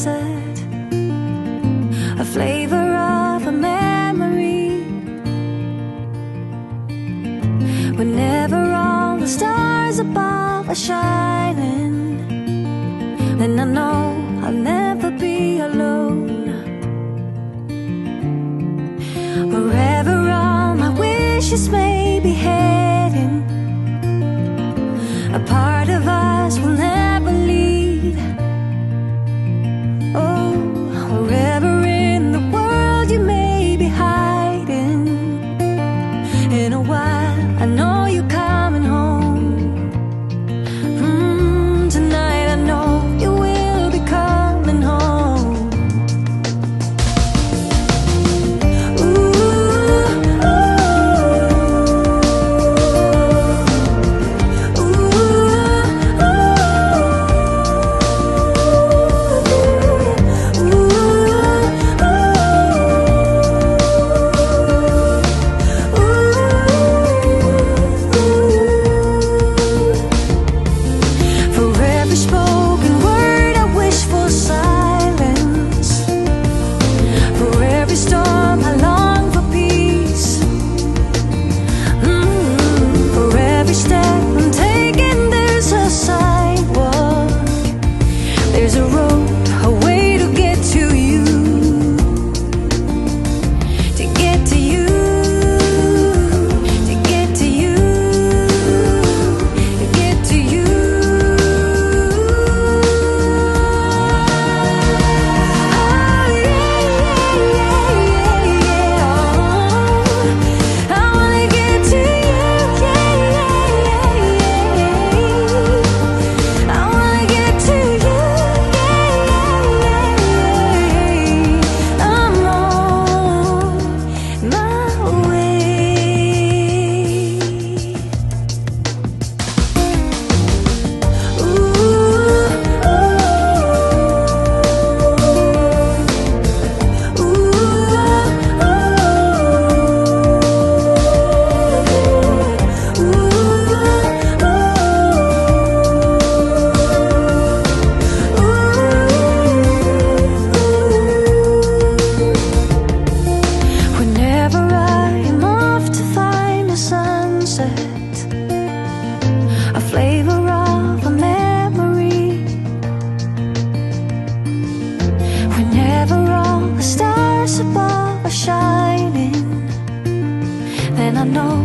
sunset, a flavor of a memory. Whenever all the stars above are shining, then I know I'll never be alone. Wherever all my wishes may be heading, a part of us will never leave. Oh, wherever in the world you may be hiding, in a while I know you're coming home. Tonight I know you will be coming home. There's a road, a way to get to you, to get to you, to get to you, to get to you. Oh yeah, yeah, yeah, yeah. Oh, I wanna get to you, yeah, yeah, yeah. I wanna get to you. A flavor of a memory. Whenever all the stars above are shining, then I know